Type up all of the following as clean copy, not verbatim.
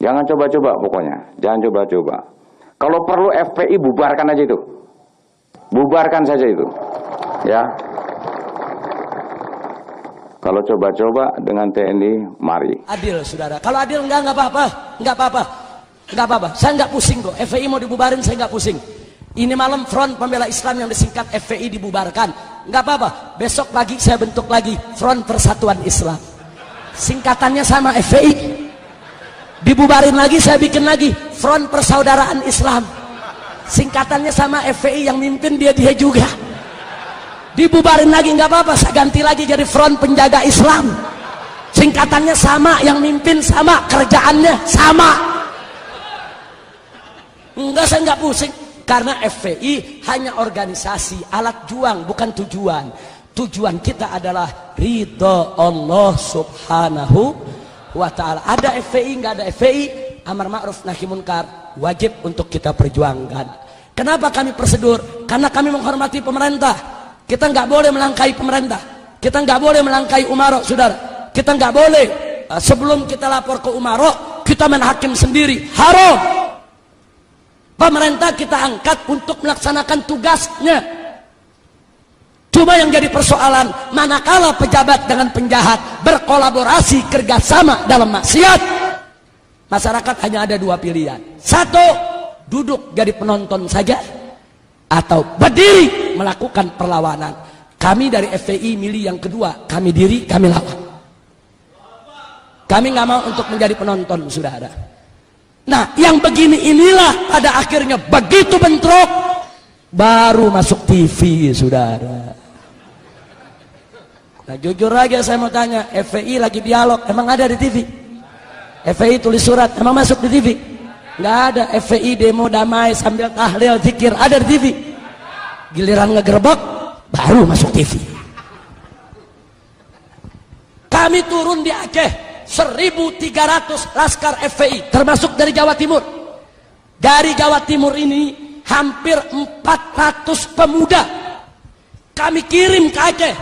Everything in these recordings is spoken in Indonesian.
Jangan coba-coba pokoknya, jangan coba-coba. Kalau perlu FPI bubarkan aja itu. Bubarkan saja itu. Ya. Kalau coba-coba dengan TNI, mari. Adil, saudara. Kalau adil enggak apa-apa. Enggak apa-apa. Enggak apa-apa. Saya enggak pusing kok. FPI mau dibubarin, saya enggak pusing. Ini malam Front Pembela Islam yang disingkat FPI dibubarkan. Enggak apa-apa. Besok pagi saya bentuk lagi Front Persatuan Islam. Singkatannya sama FPI. Dibubarin lagi, saya bikin lagi Front Persaudaraan Islam. Singkatannya sama FPI, yang mimpin dia juga. Dibubarin lagi nggak apa-apa, saya ganti lagi jadi Front Penjaga Islam. Singkatannya sama, yang mimpin sama, kerjaannya sama. Enggak, saya nggak pusing. Karena FPI hanya organisasi, alat juang, bukan tujuan. Tujuan kita adalah ridho Allah Subhanahu wa ta'ala. Ada FPI, nggak ada FPI, amar ma'ruf nahi munkar wajib untuk kita perjuangkan. Kenapa kami prosedur? Karena kami menghormati pemerintah. Kita nggak boleh melangkahi pemerintah. Kita nggak boleh melangkahi umarok, saudara. Kita nggak boleh sebelum kita lapor ke umarok kita main hakim sendiri. Haram. Pemerintah kita angkat untuk melaksanakan tugasnya. Cuma yang jadi persoalan, manakala pejabat dengan penjahat berkolaborasi kerjasama dalam maksiat, masyarakat hanya ada dua pilihan. Satu, duduk jadi penonton saja, atau berdiri melakukan perlawanan. Kami dari FPI milih yang kedua, kami diri, kami lawan. Kami nggak mau untuk menjadi penonton, saudara. Nah, yang begini inilah pada akhirnya begitu bentrok baru masuk TV, saudara. Nah, jujur aja saya mau tanya, FPI lagi dialog, emang ada di TV? FPI tulis surat, emang masuk di TV? Nggak ada. FPI demo damai sambil tahlil zikir, ada di TV? Giliran ngegerebek baru masuk TV. Kami turun di Aceh 1.300 laskar FPI termasuk dari Jawa Timur. Dari Jawa Timur ini hampir 400 pemuda kami kirim ke Aceh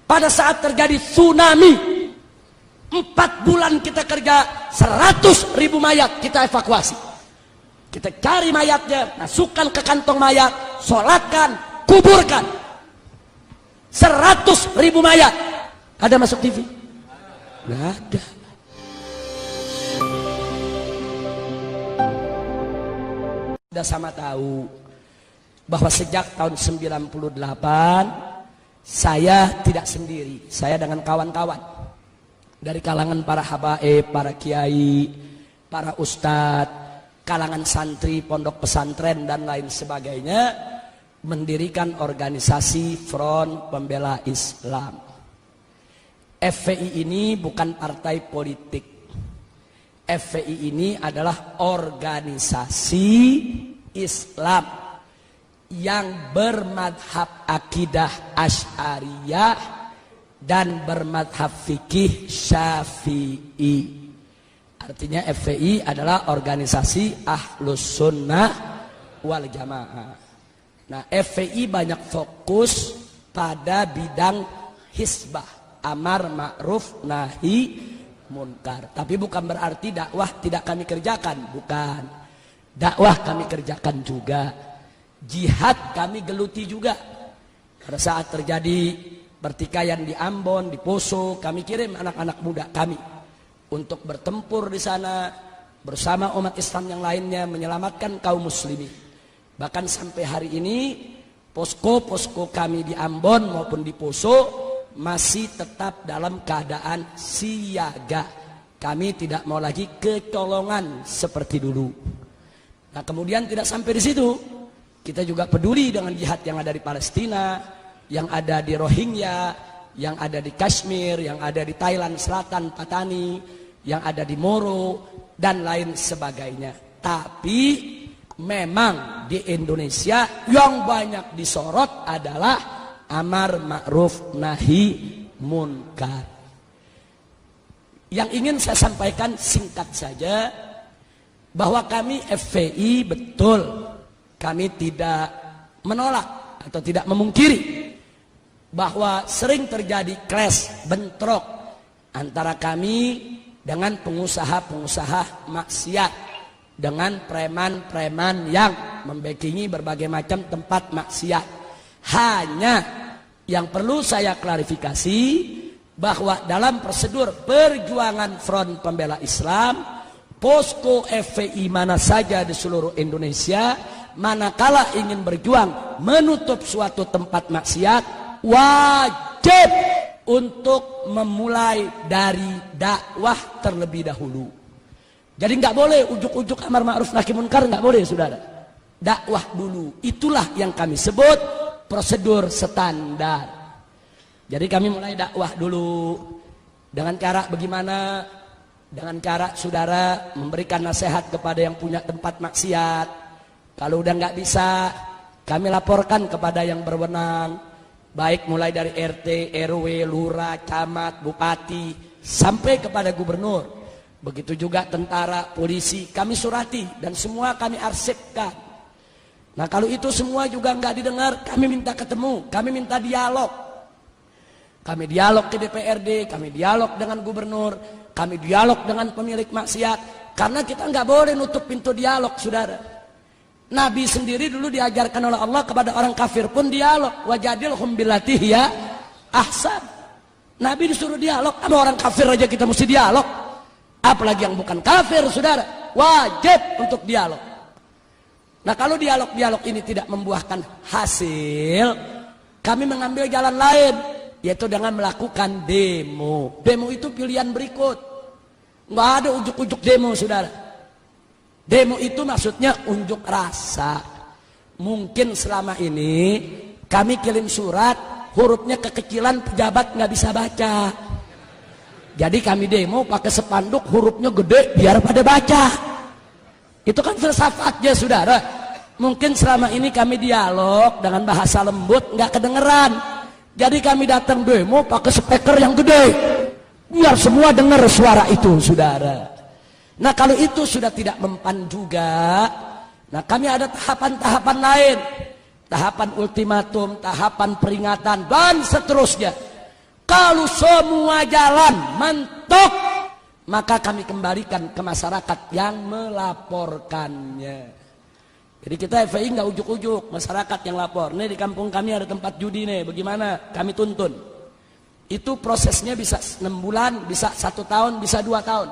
pada saat terjadi tsunami. 4 bulan kita kerja, 100.000 mayat kita evakuasi. Kita cari mayatnya, masukkan ke kantong mayat, sholatkan, kuburkan. 100.000 mayat. Ada masuk TV? Nggak ada. Sudah sama tahu bahwa sejak tahun 98 saya tidak sendiri. Saya dengan kawan-kawan dari kalangan para habaib, para kiai, para ustadz, kalangan santri, pondok pesantren dan lain sebagainya, mendirikan organisasi Front Pembela Islam. FPI ini bukan partai politik. FPI ini adalah organisasi Islam yang bermadhab akidah Asy'ariyah dan bermadhab fikih Syafi'i. Artinya FPI adalah organisasi Ahlus Sunnah wal Jamaah. Nah, FPI banyak fokus pada bidang hisbah, amar ma'ruf nahi munkar. Tapi bukan berarti dakwah tidak kami kerjakan, bukan. Dakwah kami kerjakan juga. Jihad kami geluti juga. Pada saat terjadi pertikaian di Ambon, di Poso, kami kirim anak-anak muda kami untuk bertempur di sana bersama umat Islam yang lainnya menyelamatkan kaum muslimin. Bahkan sampai hari ini posko-posko kami di Ambon maupun di Poso masih tetap dalam keadaan siaga. Kami tidak mau lagi kecolongan seperti dulu. Nah, kemudian tidak sampai di situ, kita juga peduli dengan jihad yang ada di Palestina, yang ada di Rohingya, yang ada di Kashmir, yang ada di Thailand Selatan, Patani, yang ada di Moro, dan lain sebagainya. Tapi memang di Indonesia yang banyak disorot adalah amar ma'ruf nahi munkar. Yang ingin saya sampaikan singkat saja, bahwa kami FPI betul, kami tidak menolak atau tidak memungkiri bahwa sering terjadi clash, bentrok antara kami dengan pengusaha-pengusaha maksiat, dengan preman-preman yang membackingi berbagai macam tempat maksiat. Hanya yang perlu saya klarifikasi bahwa dalam prosedur perjuangan Front Pembela Islam, posko FPI mana saja di seluruh Indonesia, manakala ingin berjuang menutup suatu tempat maksiat, wajib untuk memulai dari dakwah terlebih dahulu. Jadi nggak boleh ujuk-ujuk amar ma'ruf nahi munkar, nggak boleh, saudara. Dakwah dulu. Itulah yang kami sebut prosedur standar. Jadi kami mulai dakwah dulu. Dengan cara bagaimana? Dengan cara saudara memberikan nasihat kepada yang punya tempat maksiat. Kalau udah nggak bisa, kami laporkan kepada yang berwenang. Baik mulai dari RT, RW, lurah, camat, bupati, sampai kepada gubernur. Begitu juga tentara, polisi, kami surati dan semua kami arsipkan. Nah kalau itu semua juga nggak didengar, kami minta ketemu, kami minta dialog. Kami dialog ke DPRD, kami dialog dengan gubernur, kami dialog dengan pemilik maksiat. Karena kita nggak boleh nutup pintu dialog, saudara. Nabi sendiri dulu diajarkan oleh Allah kepada orang kafir pun dialog. Wajadilhum billati hiya ahsan. Nabi disuruh dialog, sama orang kafir aja kita mesti dialog. Apalagi yang bukan kafir, saudara. Wajib untuk dialog. Nah kalau dialog-dialog ini tidak membuahkan hasil, kami mengambil jalan lain, yaitu dengan melakukan demo. Demo itu pilihan berikut. Nggak ada ujuk-ujuk demo, saudara. Demo itu maksudnya unjuk rasa. Mungkin selama ini kami kirim surat, hurufnya kekecilan, pejabat nggak bisa baca. Jadi kami demo pakai spanduk, hurufnya gede biar pada baca. Itu kan filsafatnya, saudara. Mungkin selama ini kami dialog dengan bahasa lembut, nggak kedengeran. Jadi kami datang demo pakai speaker yang gede, biar semua dengar suara itu, saudara. Nah kalau itu sudah tidak mempan juga, nah kami ada tahapan-tahapan lain. Tahapan ultimatum, tahapan peringatan, dan seterusnya. Kalau semua jalan mentok, maka kami kembalikan ke masyarakat yang melaporkannya. Jadi kita FPI nggak ujuk-ujuk, masyarakat yang lapor. Nih di kampung kami ada tempat judi nih, bagaimana? Kami tuntun. Itu prosesnya bisa 6 bulan, bisa 1 tahun, bisa 2 tahun.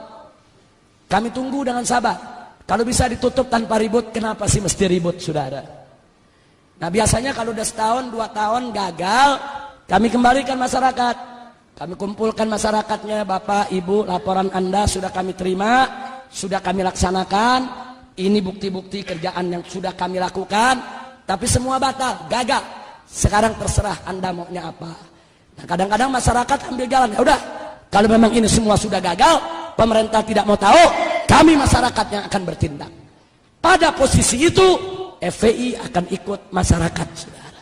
Kami tunggu dengan sabar. Kalau bisa ditutup tanpa ribut, kenapa sih mesti ribut, saudara? Nah biasanya kalau udah 1 tahun, 2 tahun gagal, kami kembalikan masyarakat. Kami kumpulkan masyarakatnya, Bapak, Ibu, laporan Anda sudah kami terima, sudah kami laksanakan. Ini bukti-bukti kerjaan yang sudah kami lakukan, tapi semua batal, gagal. Sekarang terserah Anda maunya apa. Nah kadang-kadang masyarakat ambil jalan, ya udah, kalau memang ini semua sudah gagal, pemerintah tidak mau tahu, kami masyarakat yang akan bertindak. Pada posisi itu, FPI akan ikut masyarakat, saudara.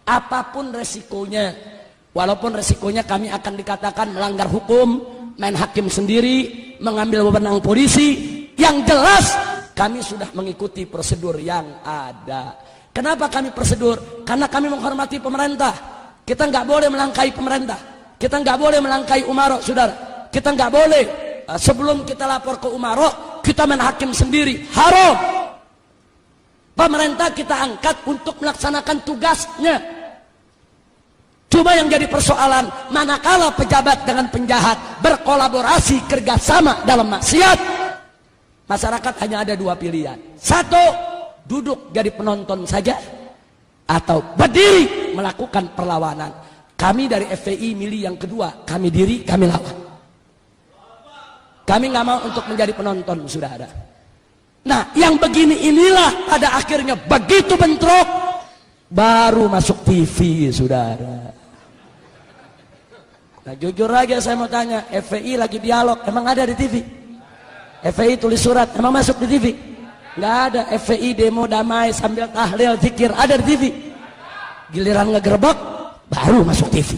Apapun resikonya, walaupun resikonya kami akan dikatakan melanggar hukum, main hakim sendiri, mengambil wewenang polisi, yang jelas kami sudah mengikuti prosedur yang ada. Kenapa kami prosedur? Karena kami menghormati pemerintah. Kita nggak boleh melangkahi pemerintah. Kita nggak boleh melangkahi umaro, saudara. Kita nggak boleh sebelum kita lapor ke umaro, kita main hakim sendiri. Haram. Pemerintah kita angkat untuk melaksanakan tugasnya. Cuma yang jadi persoalan, manakala pejabat dengan penjahat berkolaborasi kerjasama dalam maksiat, masyarakat hanya ada 2 pilihan. 1, duduk jadi penonton saja, atau berdiri melakukan perlawanan. Kami dari FPI milih yang kedua, kami diri, kami lawan. Kami nggak mau untuk menjadi penonton, saudara. Nah, yang begini inilah pada akhirnya begitu bentrok, baru masuk TV, saudara. Nah, jujur aja saya mau tanya, FPI lagi dialog, emang ada di TV? FPI tulis surat, emang masuk di TV? Nggak ada. FPI demo damai sambil tahlil, zikir, ada di TV? Giliran ngegerebek, baru masuk TV.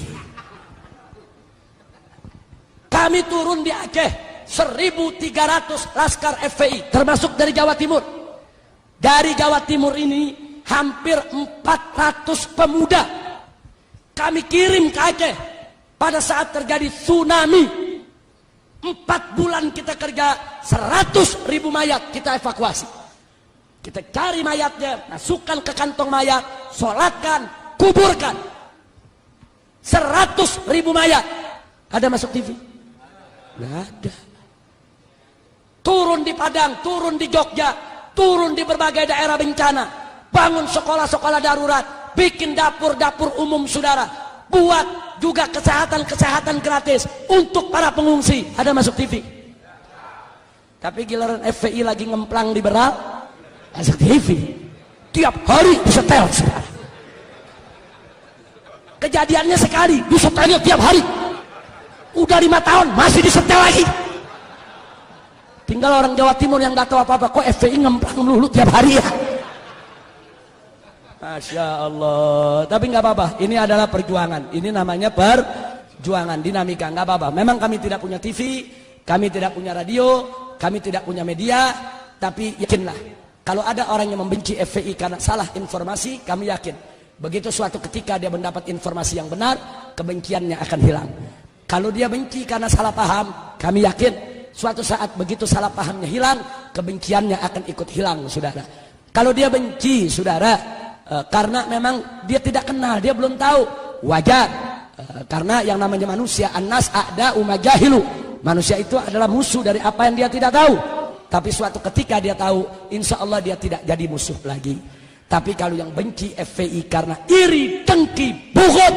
Kami turun di Aceh, 1.300 laskar FPI, termasuk dari Jawa Timur. Dari Jawa Timur ini, hampir 400 pemuda kami kirim ke Aceh pada saat terjadi tsunami. 4 bulan kita kerja, 100.000 mayat kita evakuasi. Kita cari mayatnya, masukkan ke kantong mayat, sholatkan, kuburkan. 100.000 mayat. Ada masuk TV? Nggak ada. Turun di Padang, turun di Jogja, turun di berbagai daerah bencana, bangun sekolah-sekolah darurat, bikin dapur-dapur umum saudara, buat juga kesehatan gratis untuk para pengungsi. Ada masuk TV? Tapi giliran FPI lagi ngemplang liberal, masuk TV. Tiap hari disetel saudara. Kejadiannya sekali, disetelnya tiap hari. Udah 5 tahun masih disetel lagi. Tinggal orang Jawa Timur yang gak tahu apa-apa, kok FPI ngemplang melulu tiap hari ya. Masya Allah. Tapi nggak apa-apa, ini adalah perjuangan. Ini namanya perjuangan, dinamika, nggak apa-apa. Memang kami tidak punya TV, kami tidak punya radio, kami tidak punya media. Tapi yakinlah, kalau ada orang yang membenci FPI karena salah informasi, kami yakin begitu suatu ketika dia mendapat informasi yang benar, kebenciannya akan hilang. Kalau dia benci karena salah paham, kami yakin suatu saat begitu salah pahamnya hilang, kebenciannya akan ikut hilang, saudara. Kalau dia benci, saudara, karena memang dia tidak kenal, dia belum tahu, wajar. Karena yang namanya manusia, annas a'da'u majahilu. Manusia itu adalah musuh dari apa yang dia tidak tahu. Tapi suatu ketika dia tahu, insya Allah dia tidak jadi musuh lagi. Tapi kalau yang benci FPI karena iri, dengki, bughd,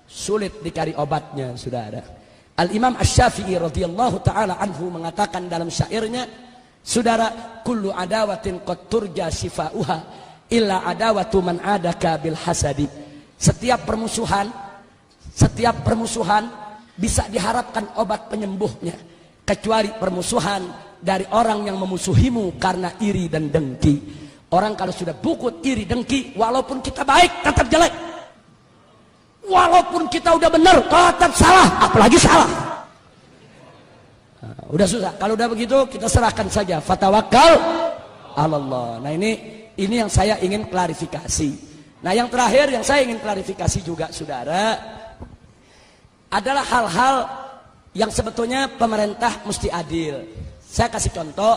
sulit dicari obatnya, saudara. Al-Imam Asy-Syafi'i radhiyallahu ta'ala anhu mengatakan dalam syairnya, saudara, kullu adawatin qad turja shifa'uha illa adawatu man adaka bil hasadi. Setiap permusuhan bisa diharapkan obat penyembuhnya, kecuali permusuhan dari orang yang memusuhimu karena iri dan dengki. Orang kalau sudah bukut iri dengki, walaupun kita baik tetap jelek. Walaupun kita udah benar tetap salah, apalagi salah. Nah, udah susah. Kalau udah begitu kita serahkan saja, fatawakkal 'alallah. Nah, ini yang saya ingin klarifikasi. Nah, yang terakhir yang saya ingin klarifikasi juga, saudara, adalah hal-hal yang sebetulnya pemerintah mesti adil. Saya kasih contoh,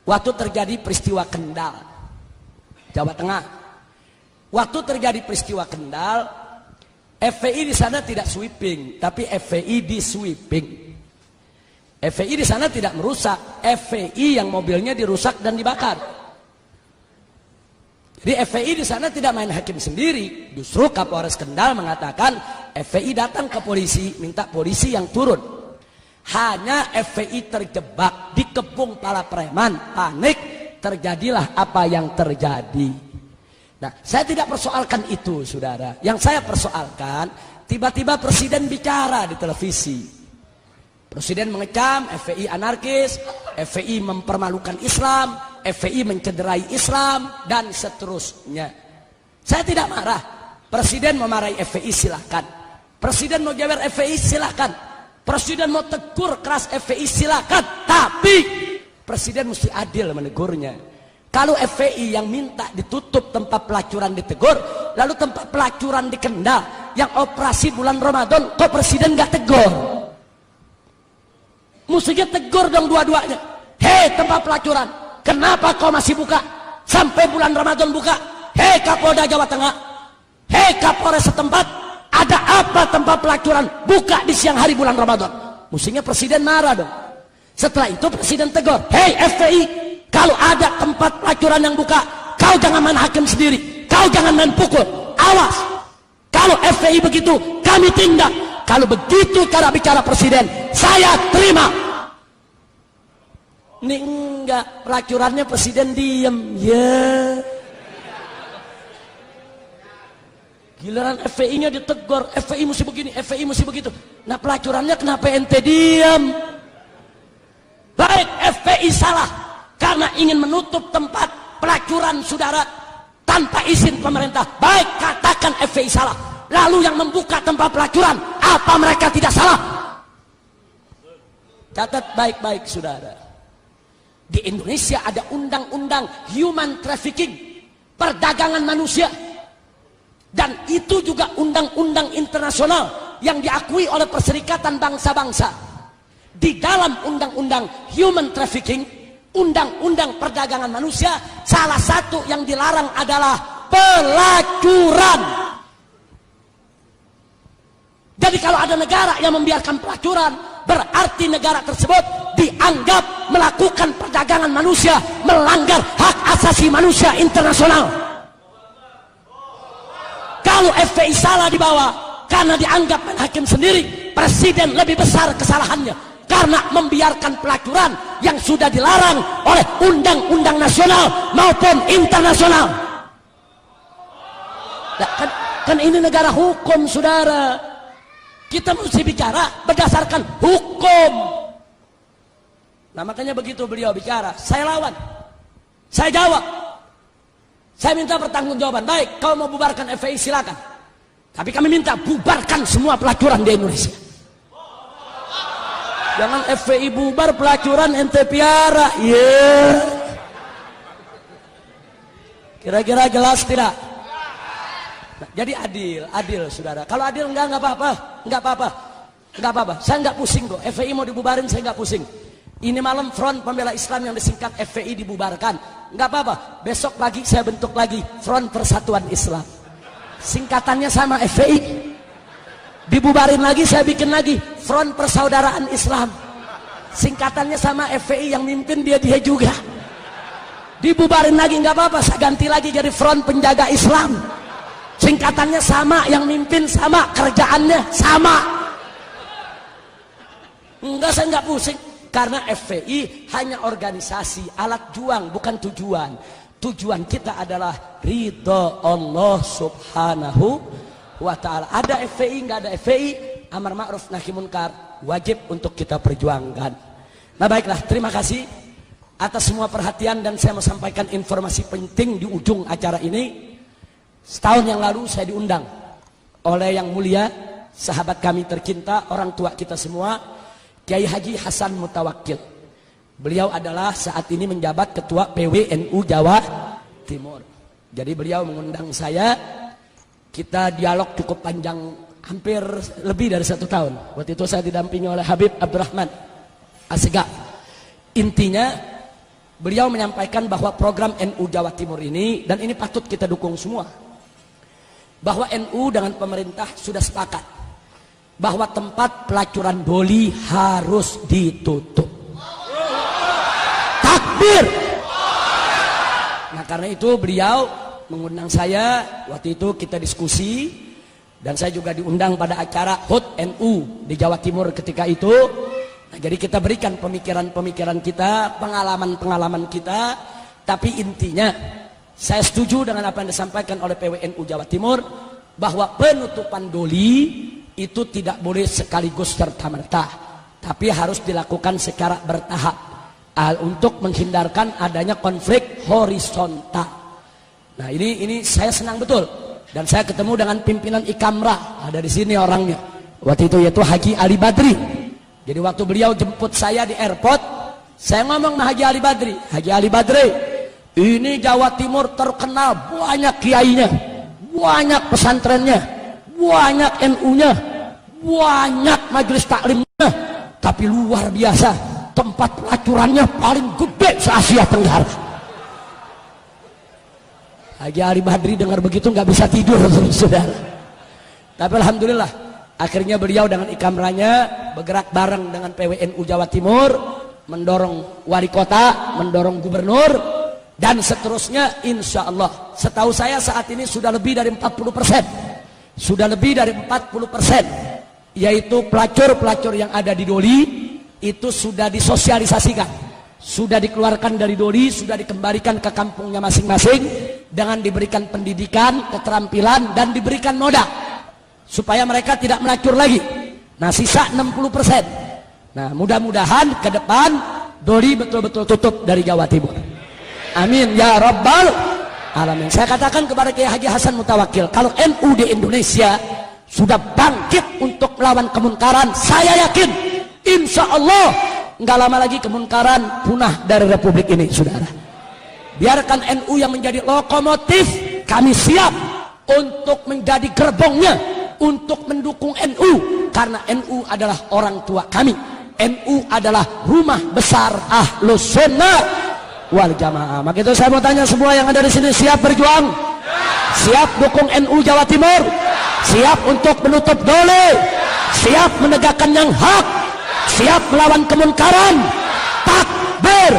waktu terjadi peristiwa Kendal, Jawa Tengah. Waktu terjadi peristiwa Kendal, FPI di sana tidak sweeping, tapi FPI di sweeping. FPI di sana tidak merusak, FPI yang mobilnya dirusak dan dibakar. Jadi FPI di sana tidak main hakim sendiri. Justru Kapolres Kendal mengatakan FPI datang ke polisi, minta polisi yang turun. Hanya FPI terjebak, dikepung para preman, panik, terjadilah apa yang terjadi. Nah, saya tidak persoalkan itu, saudara. Yang saya persoalkan, tiba-tiba presiden bicara di televisi. Presiden mengecam FPI anarkis, FPI mempermalukan Islam, FPI mencederai Islam, dan seterusnya. Saya tidak marah. Presiden memarahi FPI silakan. Presiden mau jabar FPI silakan. Presiden mau tegur keras FPI silakan. Tapi presiden mesti adil menegurnya. Kalau FPI yang minta ditutup tempat pelacuran ditegur, lalu tempat pelacuran di Kendal yang operasi bulan Ramadan, kok presiden gak tegur? Mestinya tegur dong dua-duanya. Hei tempat pelacuran, kenapa kau masih buka? Sampai bulan Ramadan buka. Hei Kapolda Jawa Tengah, hei Kapolres setempat, ada apa tempat pelacuran buka di siang hari bulan Ramadan? Mestinya presiden marah dong. Setelah itu presiden tegur, hei FPI, kalau ada tempat pelacuran yang buka, kau jangan main hakim sendiri, kau jangan main pukul, awas. Kalau FPI begitu, kami tindak. Kalau begitu cara bicara presiden, saya terima. Ini enggak, pelacurannya presiden diem, ya. Giliran FPI-nya ditegur, FPI mesti begini, FPI mesti begitu. Nah pelacurannya kenapa ente diem? Baik FPI salah karena ingin menutup tempat pelacuran saudara tanpa izin pemerintah. Baik, katakan FPI salah. Lalu yang membuka tempat pelacuran, apa mereka tidak salah? Catat baik-baik saudara. Di Indonesia ada undang-undang human trafficking, perdagangan manusia. Dan itu juga undang-undang internasional yang diakui oleh Perserikatan Bangsa-Bangsa. di dalam undang-undang human trafficking, undang-undang perdagangan manusia, salah satu yang dilarang adalah pelacuran. Jadi kalau ada negara yang membiarkan pelacuran, berarti negara tersebut dianggap melakukan perdagangan manusia, melanggar hak asasi manusia internasional. Kalau FPI salah dibawa karena dianggap main hakim sendiri, presiden lebih besar kesalahannya karena membiarkan pelacuran yang sudah dilarang oleh undang-undang nasional maupun internasional. Nah, kan ini negara hukum, saudara. Kita mesti bicara berdasarkan hukum. Nah, makanya begitu beliau bicara, saya lawan, saya jawab, saya minta pertanggungjawaban. Baik, kalau mau bubarkan FPI silakan, tapi kami minta bubarkan semua pelacuran di Indonesia. Jangan FPI bubar, pelacuran ente piara. Yeah. Kira-kira jelas tidak? Nah, jadi adil saudara. Kalau adil enggak apa-apa. Saya enggak pusing kok. FPI mau dibubarin saya enggak pusing. Ini malam Front Pembela Islam yang disingkat FPI dibubarkan. Enggak apa-apa. Besok pagi saya bentuk lagi Front Persatuan Islam. Singkatannya sama FPI. Dibubarin lagi saya bikin lagi Front Persaudaraan Islam. Singkatannya sama FPI, yang mimpin dia juga. Dibubarin lagi enggak apa-apa, saya ganti lagi jadi Front Penjaga Islam. Singkatannya sama, yang mimpin sama, kerjaannya sama. Enggak, saya enggak pusing. Karena FPI hanya organisasi, alat juang, bukan tujuan. Tujuan kita adalah ridho Allah subhanahu wa ta'ala. Ada FPI, enggak ada FPI, amar ma'ruf nahi munkar wajib untuk kita perjuangkan. Nah baiklah, terima kasih atas semua perhatian, dan saya mau sampaikan informasi penting di ujung acara ini. Setahun yang lalu saya diundang oleh yang mulia sahabat kami tercinta, orang tua kita semua, Kiai Haji Hasan Mutawakkil. Beliau adalah saat ini menjabat ketua PWNU Jawa Timur. Jadi beliau mengundang saya, kita dialog cukup panjang, hampir lebih dari 1 tahun. Waktu itu saya didampingi oleh Habib Abdurrahman Assegaf. Intinya beliau menyampaikan bahwa program NU Jawa Timur ini, dan ini patut kita dukung semua, bahwa NU dengan pemerintah sudah sepakat bahwa tempat pelacuran doli harus ditutup. Takbir. Nah karena itu beliau mengundang saya, waktu itu kita diskusi, dan saya juga diundang pada acara HUT NU di Jawa Timur ketika itu. Nah, jadi kita berikan pemikiran-pemikiran kita, pengalaman-pengalaman kita, tapi intinya saya setuju dengan apa yang disampaikan oleh PWNU Jawa Timur, bahwa penutupan doli itu tidak boleh sekaligus serta-merta, tapi harus dilakukan secara bertahap untuk menghindarkan adanya konflik horizontal. Nah ini saya senang betul, dan saya ketemu dengan pimpinan Ikamra, ada di sini orangnya waktu itu, yaitu Haji Ali Badri. Jadi waktu beliau jemput saya di airport, saya ngomong sama Haji Ali Badri, Haji Ali Badri, ini Jawa Timur terkenal banyak kiainya, banyak pesantrennya, banyak NU-nya, banyak majelis taklimnya, tapi luar biasa tempat pelacurannya paling gede se-Asia Tenggara. Haji Ali Badri dengar begitu nggak bisa tidur, saudara. Tapi alhamdulillah, akhirnya beliau dengan Ikamranya bergerak bareng dengan PWNU Jawa Timur, mendorong wali kota, mendorong gubernur, dan seterusnya. Insya Allah, setahu saya saat ini sudah lebih dari 40%, sudah lebih dari 40%, yaitu pelacur-pelacur yang ada di doli itu sudah disosialisasikan, sudah dikeluarkan dari doli, sudah dikembalikan ke kampungnya masing-masing dengan diberikan pendidikan, keterampilan, dan diberikan modal supaya mereka tidak melacur lagi. Nah sisa 60%. Nah mudah-mudahan ke depan doli betul-betul tutup dari Jawa Timur. Amin ya rabbal alamin. Saya katakan kepada Kiai Haji Hasan Mutawakkil, kalau NU di Indonesia sudah bangkit untuk melawan kemunkaran, saya yakin insya Allah nggak lama lagi kemunkaran punah dari Republik ini, saudara. Biarkan NU yang menjadi lokomotif, kami siap untuk menjadi gerbongnya, untuk mendukung NU, karena NU adalah orang tua kami, NU adalah rumah besar Ahlus Sunnah wal Jamaah. Maka itu saya mau tanya semua yang ada di sini, siap berjuang? Siap dukung NU Jawa Timur? Siap untuk menutup dole? Siap menegakkan yang hak? Siap melawan kemunkaran? Takbir!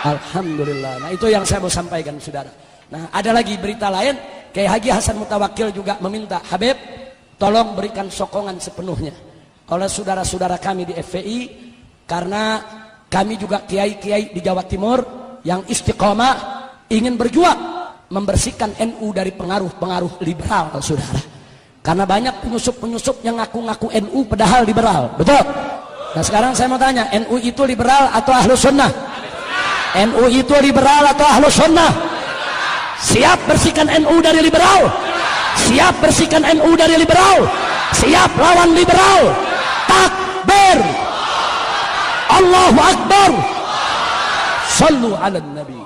Alhamdulillah. Nah, itu yang saya mau sampaikan, saudara. Nah, ada lagi berita lain. Kiai Haji Hasan Mutawakil juga meminta, Habib, tolong berikan sokongan sepenuhnya oleh saudara-saudara kami di FPI, karena kami juga kiai-kiai di Jawa Timur yang istiqomah ingin berjuang membersihkan NU dari pengaruh-pengaruh liberal, saudara. Karena banyak penyusup-penyusup yang ngaku-ngaku NU padahal liberal, betul? Nah, sekarang saya mau tanya, NU itu liberal atau Ahlus Sunnah? NU itu liberal atau Ahlus Sunnah? Siap bersihkan NU dari liberal? Siap bersihkan NU dari liberal? Siap lawan liberal? Takbir! Allahu Akbar! Sallu ala Nabi.